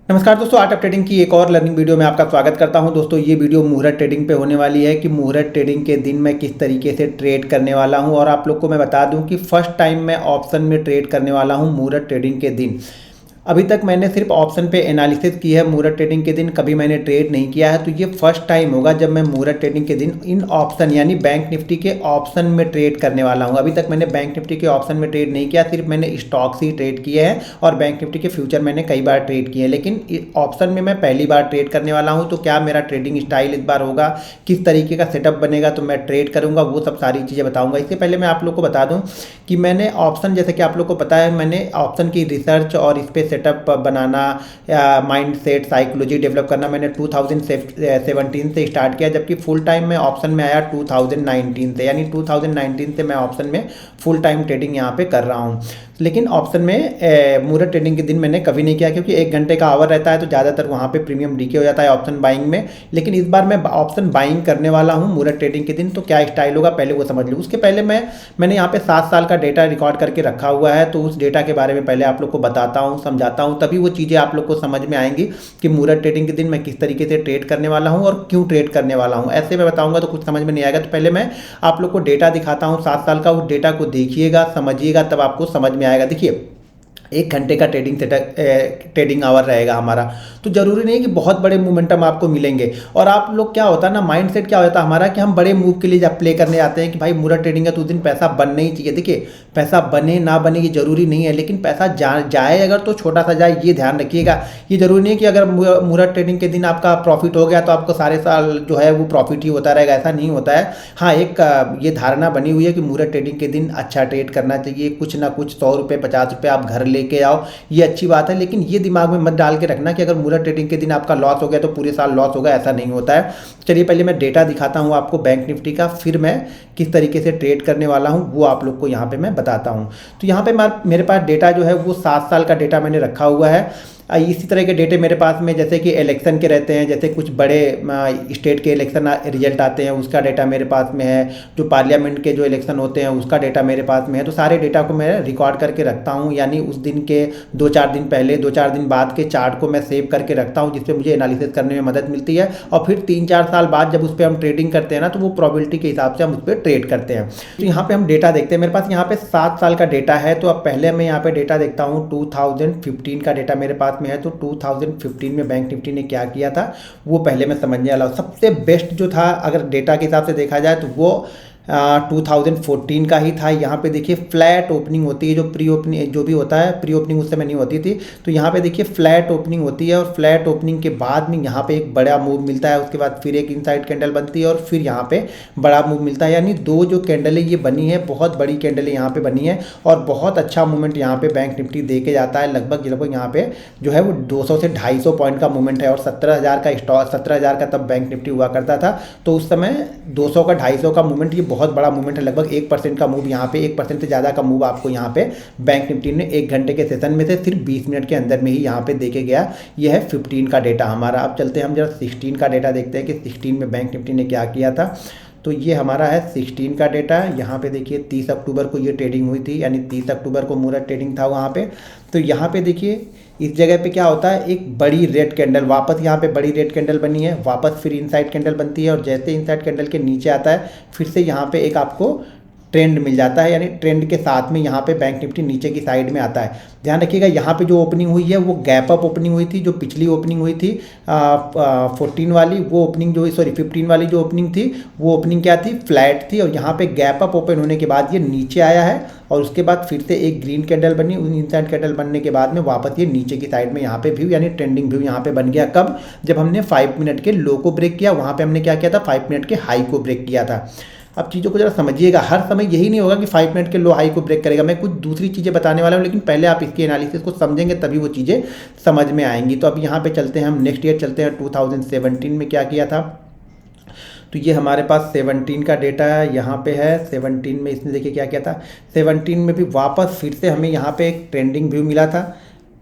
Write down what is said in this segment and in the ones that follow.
नमस्कार दोस्तों, art of trading की एक और लर्निंग वीडियो में आपका स्वागत करता हूं। दोस्तों ये वीडियो मुहूर्त ट्रेडिंग पे होने वाली है कि मुहूर्त ट्रेडिंग के दिन मैं किस तरीके से ट्रेड करने वाला हूं। और आप लोग को मैं बता दूं कि फर्स्ट टाइम मैं ऑप्शन में ट्रेड करने वाला हूं मुहूर्त ट्रेडिंग के दिन। अभी तक मैंने सिर्फ ऑप्शन पे एनालिसिस की है, मुहूर्त ट्रेडिंग के दिन कभी मैंने ट्रेड नहीं किया है। तो ये फर्स्ट टाइम होगा जब मैं मुहूर्त ट्रेडिंग के दिन इन ऑप्शन यानी बैंक निफ्टी के ऑप्शन में ट्रेड करने वाला हूँ। अभी तक मैंने बैंक निफ्टी के ऑप्शन में ट्रेड नहीं किया, सिर्फ मैंने स्टॉक्स ही ट्रेड किए हैं और बैंक निफ्टी के फ्यूचर मैंने कई बार ट्रेड किए हैं, लेकिन ऑप्शन में मैं पहली बार ट्रेड करने वाला हूँ। तो क्या मेरा ट्रेडिंग स्टाइल इस बार होगा, किस तरीके का सेटअप बनेगा, तो मैं ट्रेड करूँगा, वो सब सारी चीज़ें बताऊँगा। इससे पहले मैं आप लोग को बता दूँ कि मैंने ऑप्शन, जैसे कि आप लोग को पता है, मैंने ऑप्शन की रिसर्च और इस पर सेटअप बनाना, माइंड सेट, साइकोलॉजी डेवलप करना मैंने 2017 से स्टार्ट किया, जबकि फुल टाइम में ऑप्शन में आया 2019 से। यानी 2019 से मैं ऑप्शन में फुल टाइम ट्रेडिंग यहाँ पे कर रहा हूँ। लेकिन ऑप्शन में मुहूर्त ट्रेडिंग के दिन मैंने कभी नहीं किया, क्योंकि 1 घंटे का आवर रहता है तो ज़्यादातर वहाँ पे प्रीमियम डीके हो जाता है ऑप्शन बाइंग में। लेकिन इस बार मैं ऑप्शन बाइंग करने वाला हूँ मुहूर्त ट्रेडिंग के दिन। तो क्या स्टाइल होगा पहले वो समझ लूँ। उसके पहले मैंने यहाँ पे 7 साल का डेटा रिकॉर्ड करके रखा हुआ है, तो उस डेटा के बारे में पहले आप लोग को बताता हूँ, समझाता हूँ, तभी वो चीज़ें आप लोग को समझ में आएंगी कि मुहूर्त ट्रेडिंग के दिन मैं किस तरीके से ट्रेड करने वाला हूँ और क्यों ट्रेड करने वाला हूँ। ऐसे मैं बताऊँगा तो कुछ समझ में नहीं आएगा। तो पहले मैं आप लोग को डेटा दिखाता हूँ 7 साल का, उस डेटा को देखिएगा, समझिएगा, तब आपको समझ में आएगा। देखिए 1 घंटे का ट्रेडिंग आवर रहेगा हमारा, तो जरूरी नहीं कि बहुत बड़े मोमेंटम आपको मिलेंगे। और आप लोग क्या होता है ना, माइंडसेट क्या होता है हमारा कि हम बड़े मूव के लिए जब प्ले करने आते हैं कि भाई मुहूर्त ट्रेडिंग है तो उस दिन पैसा बनना ही चाहिए। देखिए पैसा बने ना बने ये जरूरी नहीं है, लेकिन पैसा जाए अगर तो छोटा सा जाए, ये ध्यान रखिएगा। ये जरूरी नहीं है कि अगर मुहूर्त ट्रेडिंग के दिन आपका प्रॉफिट हो गया तो आपको सारे साल जो है वो प्रॉफिट ही होता रहेगा, ऐसा नहीं होता है। हाँ, एक ये धारणा बनी हुई है कि मुहूर्त ट्रेडिंग के दिन अच्छा ट्रेड करना चाहिए, कुछ ना कुछ 100 रुपये 50 रुपये आप घर लेके आओ, ये अच्छी बात है। लेकिन ये दिमाग में मत डाल के रखना कि अगर मुहूर्त ट्रेडिंग के दिन आपका लॉस हो गया तो पूरे साल लॉस होगा, ऐसा नहीं होता है। चलिए पहले मैं डेटा दिखाता हूँ आपको बैंक निफ्टी का, फिर मैं किस तरीके से ट्रेड करने वाला हूँ वो आप लोग को यहाँ पे मैं बताता हूँ। तो यहाँ पे मेरे पास डेटा जो है वो 7 साल का डेटा मैंने रखा हुआ है। इसी तरह के डेटे मेरे पास में, जैसे कि इलेक्शन के रहते हैं, जैसे कुछ बड़े स्टेट के इलेक्शन रिजल्ट आते हैं उसका डेटा मेरे पास में है, जो पार्लियामेंट के जो इलेक्शन होते हैं उसका डेटा मेरे पास में है। तो सारे डेटा को मैं रिकॉर्ड करके रखता हूँ, यानी उस दिन के 2-4 दिन पहले 2-4 दिन बाद के चार्ट को मैं सेव करके रखता हूँ, जिससे मुझे एनालिसिस करने में मदद मिलती है। और फिर 3-4 साल बाद जब उस पर हम ट्रेडिंग करते हैं ना, तो वो प्रोबेबिलिटी के हिसाब से हम उस पर ट्रेड करते हैं। तो यहाँ पे हम डेटा देखते हैं, मेरे पास यहाँ पे 7 साल का डेटा है। तो अब पहले मैं यहाँ पे डेटा देखता हूँ, 2015 का डेटा मेरे पास में है। तो 2015 में बैंक निफ्टी ने क्या किया था वो पहले मैं समझने वाला हूँ। सबसे बेस्ट जो था अगर डेटा के हिसाब से देखा जाए तो वो 2014 का ही था। यहाँ पे देखिए फ्लैट ओपनिंग होती है, जो प्री ओपनिंग जो भी होता है, प्री ओपनिंग उस समय नहीं होती थी। तो यहाँ पे देखिए फ्लैट ओपनिंग होती है, और फ्लैट ओपनिंग के बाद में यहाँ पे एक बड़ा मूव मिलता है, उसके बाद फिर एक इनसाइड कैंडल बनती है और फिर यहाँ पे बड़ा मूव मिलता है। यानी दो जो कैंडलें ये बनी है, बहुत बड़ी कैंडलें यहाँ पे बनी है और बहुत अच्छा मूवमेंट यहाँ पे बैंक निफ्टी दे के जाता है। लगभग यहाँ पे जो है वो 200 से 250 पॉइंट का मूवमेंट है। और 17,000 का स्टॉक, 17,000 का तब बैंक निफ्टी हुआ करता था। तो उस समय 200 का 250 का मूवमेंट, ये बहुत बड़ा मूवमेंट है। लगभग 1% का मूव यहाँ पे, 1% से ज़्यादा का मूव आपको यहाँ पे बैंक निफ्टी ने 1 घंटे के सेशन में से सिर्फ 20 मिनट के अंदर में ही यहाँ पे देके गया। ये है 15 का डेटा हमारा। अब चलते हैं हम जरा 16 का डेटा देखते हैं कि 16 में बैंक निफ्टी ने क्या किया था। तो ये हमारा है 16 का डेटा। यहाँ पे देखिए 30 अक्टूबर को ये ट्रेडिंग हुई थी, यानी 30 अक्टूबर को मुहूर्त ट्रेडिंग था वहाँ पे। तो यहाँ पे देखिए इस जगह पे क्या होता है, एक बड़ी रेड कैंडल, वापस यहाँ पे बड़ी रेड कैंडल बनी है, वापस फिर इनसाइड कैंडल बनती है, और जैसे इनसाइड कैंडल के नीचे आता है फिर से यहाँ पे एक आपको ट्रेंड मिल जाता है, यानी ट्रेंड के साथ में यहाँ पे बैंक निफ्टी नीचे की साइड में आता है। ध्यान रखिएगा यहाँ पे जो ओपनिंग हुई है वो गैप अप ओपनिंग हुई थी। जो पिछली ओपनिंग हुई थी 14 वाली, वो ओपनिंग जो 15 वाली जो ओपनिंग थी वो ओपनिंग क्या थी, फ्लैट थी। और यहाँ पे गैप अप ओपन होने के बाद ये नीचे आया है, और उसके बाद फिर से एक ग्रीन कैंडल बनी। इनसाइड कैंडल बनने के बाद में वापस ये नीचे की साइड में यहाँ पे व्यू, यानी ट्रेंडिंग व्यू यहाँ पे बन गया। कब? जब हमने 5 मिनट के लो को ब्रेक किया, वहाँ पे हमने क्या किया था, 5 मिनट के हाई को ब्रेक किया था। अब चीज़ों को जरा समझिएगा, हर समय यही नहीं होगा कि 5 मिनट के लो हाई को ब्रेक करेगा। मैं कुछ दूसरी चीज़ें बताने वाला हूँ, लेकिन पहले आप इसकी एनालिसिस को समझेंगे तभी वो चीज़ें समझ में आएंगी। तो अब यहाँ पे चलते हैं, हम नेक्स्ट ईयर चलते हैं, 2017 में क्या किया था। तो ये हमारे पास 17 का डेटा है, यहाँ पे है 17 में इसने देखिए क्या किया था। 17 में भी वापस फिर से हमें यहाँ पे एक ट्रेंडिंग व्यू मिला था।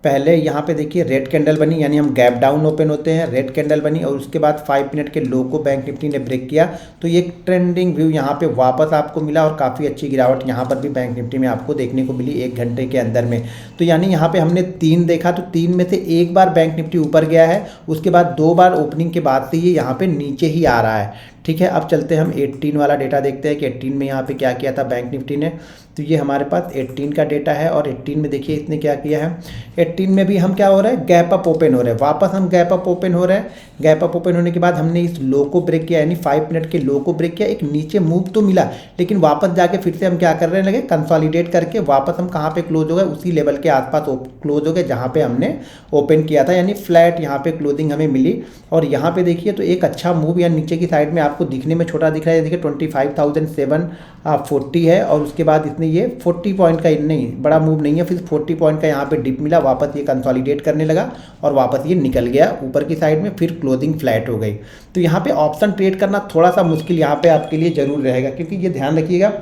पहले यहाँ पे देखिए रेड कैंडल बनी, यानी हम गैप डाउन ओपन होते हैं, रेड कैंडल बनी और उसके बाद 5 मिनट के लो को बैंक निफ्टी ने ब्रेक किया। तो ये ट्रेंडिंग व्यू यहाँ पे वापस आपको मिला और काफ़ी अच्छी गिरावट यहाँ पर भी बैंक निफ्टी में आपको देखने को मिली 1 घंटे के अंदर में। तो यानी यहाँ पे हमने 3 देखा, तो 3 में से एक बार बैंक निफ्टी ऊपर गया है, उसके बाद 2 बार ओपनिंग के बाद से ये यहाँ पे नीचे ही आ रहा है। ठीक है, अब चलते हैं हम 18 वाला डेटा देखते हैं कि 18 में यहाँ पे क्या किया था बैंक निफ्टी ने। तो ये हमारे पास 18 का डेटा है और 18 में देखिए इसने क्या किया है। 18 में भी हम क्या हो रहा है, गैप अप ओपन हो रहे हैं, वापस हम गैप अप ओपन हो रहे हैं। गैप अप ओपन होने के बाद हमने इस लो को ब्रेक किया, यानी 5 मिनट के लो को ब्रेक किया, एक नीचे मूव तो मिला, लेकिन वापस जाके फिर से हम क्या कर रहे लगे, कंसोलिडेट करके वापस हम कहाँ पे क्लोज हो गए, उसी लेवल के आसपास क्लोज हो गए जहाँ पे हमने ओपन किया था, यानी फ्लैट यहाँ पे क्लोजिंग हमें मिली। और यहाँ पे देखिए तो एक अच्छा मूव या नीचे की साइड में आपको दिखने में छोटा दिख रहा है, देखिए 25,740 है और उसके बाद इसने ये 40 पॉइंट का नहीं, बड़ा मूव नहीं है, फिर 40 पॉइंट का यहाँ पे डिप मिला, वापस ये कंसोलिडेट करने लगा और वापस ये निकल गया ऊपर की साइड में, फिर क्लोजिंग फ्लैट हो गई। तो यहाँ पे ऑप्शन ट्रेड करना थोड़ा सा मुश्किल यहाँ पे आपके लिए जरूर रहेगा, क्योंकि ये ध्यान रखिएगा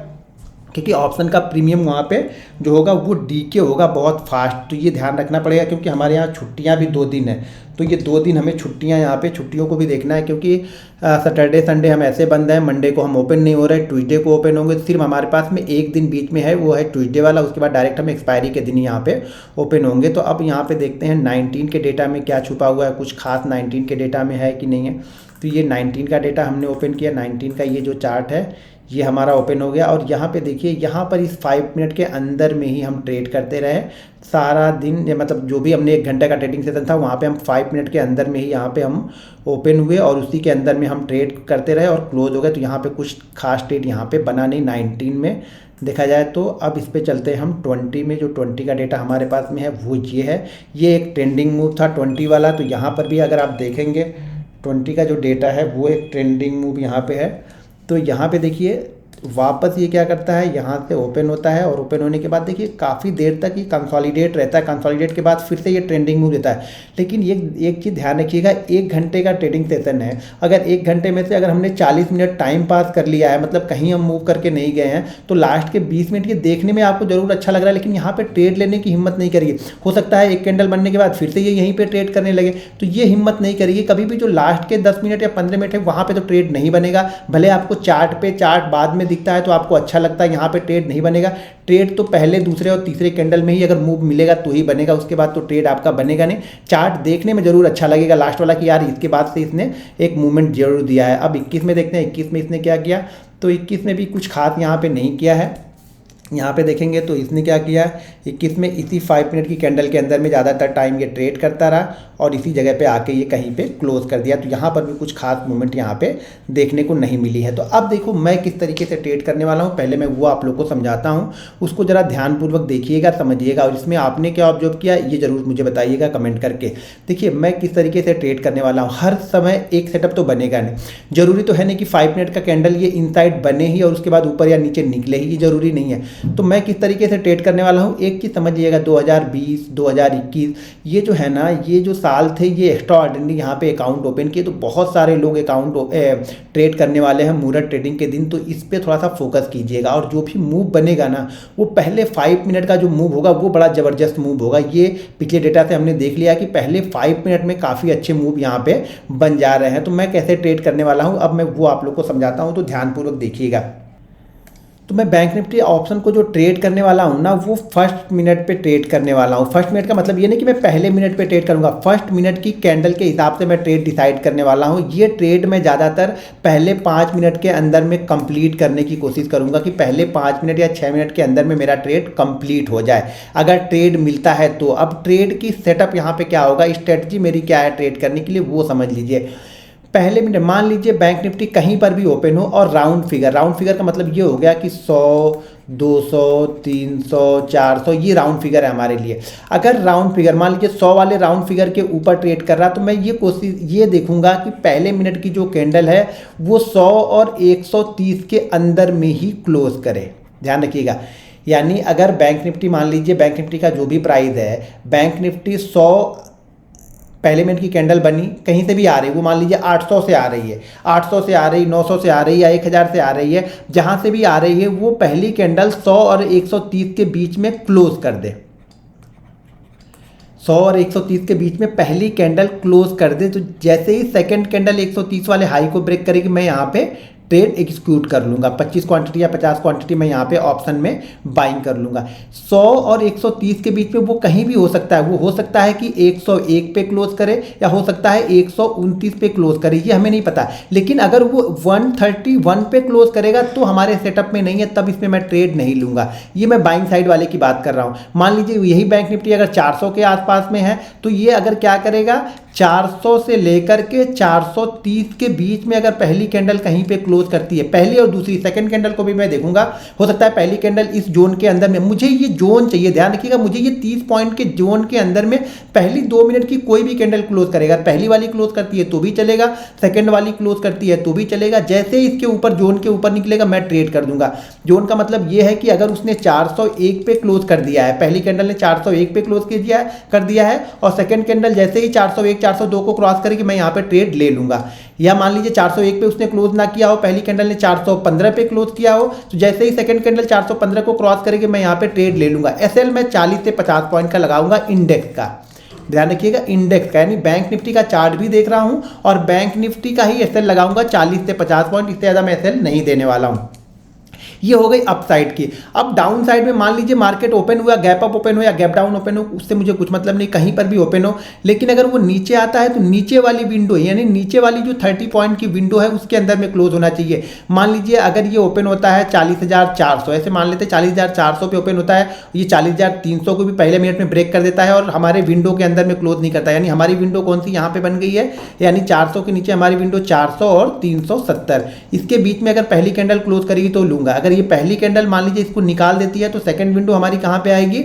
क्योंकि ऑप्शन का प्रीमियम वहाँ पे जो होगा वो डीके होगा बहुत फास्ट। तो ये ध्यान रखना पड़ेगा, क्योंकि हमारे यहाँ छुट्टियाँ भी 2 दिन है, तो ये 2 दिन हमें छुट्टियाँ, यहाँ पे छुट्टियों को भी देखना है, क्योंकि सैटरडे संडे हम ऐसे बंद हैं, मंडे को हम ओपन नहीं हो रहे, ट्यूसडे को ओपन होंगे, सिर्फ हमारे पास में एक दिन बीच में है, वो है ट्यूसडे वाला, उसके बाद डायरेक्ट हम एक्सपायरी के दिन ही यहाँ पे ओपन होंगे। तो अब यहाँ पे देखते हैं 19 के डेटा में क्या छुपा हुआ है, कुछ खास 19 के डेटा में है कि नहीं है। तो ये 19 का डेटा हमने ओपन किया, 19 का ये जो चार्ट है ये हमारा ओपन हो गया और यहाँ पे देखिए, यहाँ पर इस 5 मिनट के अंदर में ही हम ट्रेड करते रहे सारा दिन, या मतलब जो भी हमने 1 घंटे का ट्रेडिंग सेशन था वहाँ पे हम 5 मिनट के अंदर में ही यहाँ पे हम ओपन हुए और उसी के अंदर में हम ट्रेड करते रहे और क्लोज हो गए। तो यहाँ पे कुछ खास ट्रेड यहाँ पे बना नहीं 19 में देखा जाए तो। अब इस पे चलते हैं हम 20 में, जो 20 का डेटा हमारे पास में है वो ये है, ये एक ट्रेंडिंग मूव था 20 वाला। तो यहाँ पर भी अगर आप देखेंगे 20 का जो डेटा है वो एक ट्रेंडिंग मूव यहाँ पे है। तो यहाँ पे देखिए वापस ये क्या करता है, यहाँ से ओपन होता है और ओपन होने के बाद देखिए काफ़ी देर तक ये कंसोलिडेट रहता है, कंसोलिडेट के बाद फिर से ये ट्रेंडिंग मूव देता है। लेकिन ये एक चीज़ ध्यान रखिएगा, 1 घंटे का ट्रेडिंग सेशन है, अगर 1 घंटे में से अगर हमने 40 मिनट टाइम पास कर लिया है, मतलब कहीं हम मूव करके नहीं गए हैं, तो लास्ट के 20 मिनट ये देखने में आपको जरूर अच्छा लग रहा है, लेकिन यहाँ पर ट्रेड लेने की हिम्मत नहीं करिए। हो सकता है एक कैंडल बनने के बाद फिर से ये यहीं पर ट्रेड करने लगे, तो ये हिम्मत नहीं करिए कभी भी। जो लास्ट के 10 मिनट या 15 मिनट है वहाँ पर तो ट्रेड नहीं बनेगा, भले आपको चार्ट बाद में दिखता है तो आपको अच्छा लगता है, यहाँ पे ट्रेड नहीं बनेगा। ट्रेड तो पहले, दूसरे और तीसरे कैंडल में ही अगर मूव मिलेगा तो ही बनेगा, उसके बाद तो ट्रेड आपका बनेगा नहीं। चार्ट देखने में जरूर अच्छा लगेगा लास्ट वाला कि यार इसके बाद से इसने एक मूवमेंट जरूर दिया है। अब 21 में देखते हैं 21 में इसने क्या किया। तो 21 में भी कुछ खास यहाँ पे नहीं किया है। यहाँ पे देखेंगे तो इसने क्या किया, 21 में इसी 5 मिनट की कैंडल के अंदर में ज़्यादातर टाइम ये ट्रेड करता रहा और इसी जगह पे आके ये कहीं पे क्लोज कर दिया। तो यहाँ पर भी कुछ खास मूवमेंट यहाँ पे देखने को नहीं मिली है। तो अब देखो मैं किस तरीके से ट्रेड करने वाला हूँ, पहले मैं वो आप लोग को समझाता हूँ, उसको ज़रा ध्यानपूर्वक देखिएगा, समझिएगा और इसमें आपने क्या ऑब्जर्व किया ये ज़रूर मुझे बताइएगा कमेंट करके। देखिए मैं किस तरीके से ट्रेड करने वाला हूँ, हर समय एक सेटअप तो बनेगा नहीं, ज़रूरी तो है नहीं कि 5 मिनट का कैंडल ये इनसाइड बने ही और उसके बाद ऊपर या नीचे निकले ही, ये ज़रूरी नहीं है। तो मैं किस तरीके से ट्रेड करने वाला हूँ एक चीज़ समझिएगा, 2020 2021 ये जो है ना, ये जो साल थे ये एक्स्ट्रा ऑर्डिनरी यहाँ पे अकाउंट ओपन किए, तो बहुत सारे लोग अकाउंट ट्रेड करने वाले हैं मुहूर्त ट्रेडिंग के दिन। तो इस पर थोड़ा सा फोकस कीजिएगा और जो भी मूव बनेगा ना वो पहले 5 मिनट का जो मूव होगा वो बड़ा ज़बरदस्त मूव होगा। ये पिछले डेटा से हमने देख लिया कि पहले 5 मिनट में काफ़ी अच्छे मूव यहाँ पे बन जा रहे हैं। तो मैं कैसे ट्रेड करने वाला हूँ अब मैं वो आप लोग को समझाता हूँ, तो ध्यानपूर्वक देखिएगा। तो मैं बैंक निफ्टी ऑप्शन को जो ट्रेड करने वाला हूँ ना वो फर्स्ट मिनट पे ट्रेड करने वाला हूँ। फर्स्ट मिनट का मतलब ये नहीं कि मैं पहले मिनट पे ट्रेड करूँगा, फर्स्ट मिनट की कैंडल के हिसाब से मैं ट्रेड डिसाइड करने वाला हूँ। ये ट्रेड मैं ज़्यादातर पहले 5 मिनट के अंदर में कंप्लीट करने की कोशिश करूँगा कि पहले 5 मिनट या 6 मिनट के अंदर में मेरा ट्रेड कंप्लीट हो जाए, अगर ट्रेड मिलता है तो। अब ट्रेड की सेटअप यहाँ पर क्या होगा, स्ट्रेटजी मेरी क्या है ट्रेड करने के लिए वो समझ लीजिए। पहले मिनट मान लीजिए बैंक निफ्टी कहीं पर भी ओपन हो और राउंड फिगर का मतलब ये हो गया कि 100 200 300 400 ये राउंड फिगर है हमारे लिए। अगर राउंड फिगर मान लीजिए 100 वाले राउंड फिगर के ऊपर ट्रेड कर रहा तो मैं ये देखूंगा कि पहले मिनट की जो कैंडल है वो 100 और 130 के अंदर में ही क्लोज करे, ध्यान रखिएगा। यानी अगर बैंक निफ्टी मान लीजिए बैंक निफ्टी का जो भी प्राइस है, बैंक निफ्टी 100 पहले मिनट की कैंडल बनी कहीं से भी आ रही, वो मान लीजिए 800 से आ रही है, 800 से आ रही, 900 से आ रही या 1000 से आ रही है, जहाँ से भी आ रही है वो पहली कैंडल 100 और 130 के बीच में क्लोज कर दे। 100 और 130 के बीच में पहली कैंडल क्लोज कर दे, तो जैसे ही सेकंड कैंडल 130 वाले हाई को ब्रेक करेगी मैं यहाँ पे ट्रेड एग्जीक्यूट कर लूँगा। 25 क्वांटिटी या 50 क्वांटिटी मैं यहाँ पे ऑप्शन में बाइंग कर लूँगा। 100 और 130 के बीच में वो कहीं भी हो सकता है, वो हो सकता है कि 101 पे क्लोज करे या हो सकता है 129 पे क्लोज करे, ये हमें नहीं पता। लेकिन अगर वो 131 पे क्लोज करेगा तो हमारे सेटअप में नहीं है, तब इसमें मैं ट्रेड नहीं लूँगा। ये मैं बाइंग साइड वाले की बात कर रहा हूँ। मान लीजिए यही बैंक निफ्टी अगर 400 के आसपास में है तो ये अगर क्या करेगा, 400 से लेकर के 430 के बीच में अगर पहली कैंडल कहीं पे क्लोज करती है, पहली और दूसरी सेकंड कैंडल को भी मैं देखूंगा, हो सकता है पहली कैंडल इस जोन के अंदर में, मुझे ये जोन चाहिए, ध्यान रखिएगा, मुझे ये 30 पॉइंट के जोन के अंदर में पहली 2 मिनट की कोई भी कैंडल क्लोज करेगा, पहली वाली क्लोज करती है तो भी चलेगा, सेकंड वाली क्लोज करती है तो भी चलेगा, जैसे ही इसके ऊपर जोन के ऊपर निकलेगा मैं ट्रेड कर दूंगा। जोन का मतलब ये है कि अगर उसने 401 पे क्लोज कर दिया है, पहली कैंडल ने 401 पे क्लोज कर दिया है और सेकंड कैंडल जैसे ही 401 402 को क्रॉस करेगी मैं यहाँ पे ट्रेड ले लूंगा। या मान लीजिए 401 पे उसने क्लोज ना किया हो, पहली कैंडल ने 415 पे क्लोज किया हो, तो जैसे ही सेकंड कैंडल 415 को क्रॉस करेगी मैं यहाँ पे ट्रेड ले लूंगा। एसएल मैं 40 से 50 पॉइंट का लगाऊंगा इंडेक्स का, ध्यान रखिएगा इंडेक्स का, यानी बैंक निफ्टी का चार्ट भी देख रहा हूं और बैंक निफ्टी का ही एसएल लगाऊंगा 40 से 50 पॉइंट, इससे ज़्यादा मैं एसएल नहीं देने वाला हूं। ये हो गई अप साइड की। अब डाउन साइड में मान लीजिए मार्केट ओपन हुआ, गैप अप ओपन हो या गैप डाउन ओपन हो, उससे मुझे कुछ मतलब नहीं, कहीं पर भी ओपन हो, लेकिन अगर वो नीचे आता है तो नीचे वाली विंडो यानी नीचे वाली जो 30 पॉइंट की विंडो है उसके अंदर में क्लोज होना चाहिए। मान लीजिए अगर ये ओपन होता है 40,400, ऐसे मान लेते 40,400 पे ओपन होता है, ये 40,300 को भी पहले मिनट में ब्रेक कर देता है और हमारे विंडो के अंदर में क्लोज नहीं करता, यानी हमारी विंडो कौन सी यहाँ पे बन गई है, यानी 400 के नीचे हमारी विंडो 400 और 370, इसके बीच में अगर पहली कैंडल क्लोज करेगी तो लूंगा। अगर ये पहली कैंडल मान लीजिए इसको निकाल देती है तो सेकंड विंडो हमारी कहां पे आएगी,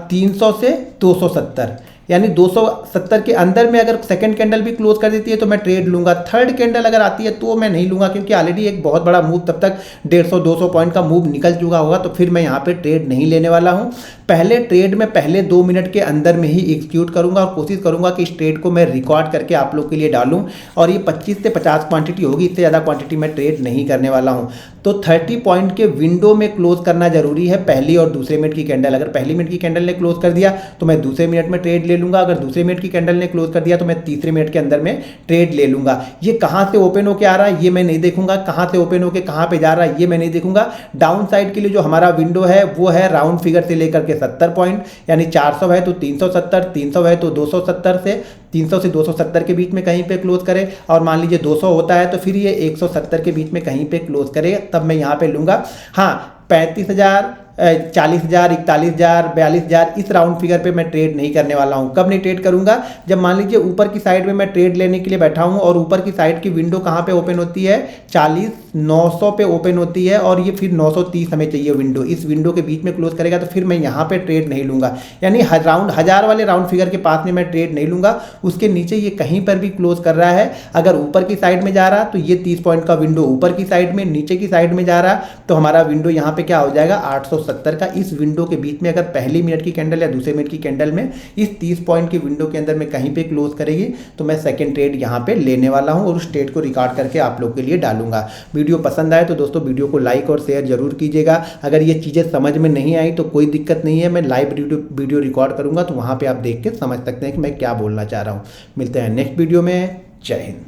300 से 270, यानी 270 के अंदर में अगर सेकंड कैंडल भी क्लोज कर देती है तो मैं ट्रेड लूंगा। थर्ड कैंडल अगर आती है तो मैं नहीं लूंगा, क्योंकि ऑलरेडी एक बहुत बड़ा मूव, तब तक 150-200 पॉइंट का मूव निकल चुका होगा, तो फिर मैं यहाँ पे ट्रेड नहीं लेने वाला हूँ। पहले ट्रेड में पहले 2 मिनट के अंदर में ही एग्जीक्यूट करूंगा और कोशिश करूंगा कि इस ट्रेड को मैं रिकॉर्ड करके आप लोग के लिए डालूं, और ये 25 से 50 क्वांटिटी होगी, इससे ज़्यादा क्वांटिटी मैं ट्रेड नहीं करने वाला हूँ। तो 30 पॉइंट के विंडो में क्लोज करना जरूरी है, पहली और दूसरे मिनट की कैंडल। अगर पहली मिनट की कैंडल ने क्लोज कर दिया तो मैं दूसरे मिनट में ट्रेड ले लूंगा, अगर दूसरे मिनट की कैंडल ने क्लोज कर दिया तो मैं तीसरे मिनट के अंदर में ट्रेड ले लूंगा। ये कहां से ओपन होकर आ रहा है ये मैं नहीं देखूंगा, कहां से ओपन होकर कहां पे जा रहा है ये मैं नहीं देखूंगा। डाउन साइड के लिए जो हमारा विंडो है वो है राउंड फिगर से लेकर के 70 पॉइंट, यानी 400 है तो 370, 300 है तो 270 से 300 से 270 के बीच में कहीं पे क्लोज करे, और मान लीजिए 200 होता है तो फिर ये 170 के बीच में कहीं पे क्लोज करे, तब मैं यहाँ पे लूंगा। हाँ, 35,000, 40,000, 41,000, 42,000 इस राउंड फिगर पे मैं ट्रेड नहीं करने वाला हूँ। कब नहीं ट्रेड करूंगा, जब मान लीजिए ऊपर की साइड में मैं ट्रेड लेने के लिए बैठा हूँ और ऊपर की साइड की विंडो कहाँ पे ओपन होती है, 40,900 पे ओपन होती है, और ये फिर 930 हमें चाहिए विंडो, इस विंडो के बीच में क्लोज करेगा तो फिर मैं यहाँ पे ट्रेड नहीं लूंगा, यानी राउंड 1000 वाले राउंड फिगर के पास में मैं ट्रेड नहीं लूंगा। उसके नीचे ये कहीं पर भी क्लोज कर रहा है, अगर ऊपर की साइड में जा रहा तो ये 30 पॉइंट का विंडो ऊपर की साइड में, नीचे की साइड में जा रहा तो हमारा विंडो यहाँ पे क्या हो जाएगा, 870 का। इस विंडो के बीच में अगर पहली मिनट की कैंडल या दूसरे मिनट की कैंडल में इस 30 पॉइंट की विंडो के अंदर में कहीं पे क्लोज करेगी तो मैं सेकंड ट्रेड यहाँ पे लेने वाला हूँ और उस ट्रेड को रिकॉर्ड करके आप लोग के लिए डालूंगा। वीडियो पसंद आए तो दोस्तों वीडियो को लाइक और शेयर जरूर कीजिएगा। अगर ये चीज़ें समझ में नहीं आई तो कोई दिक्कत नहीं है, मैं लाइव वीडियो रिकॉर्ड करूँगा तो वहाँ पर आप देख के समझ सकते हैं कि मैं क्या बोलना चाह रहा हूँ। मिलते हैं नेक्स्ट वीडियो में। जय हिंद।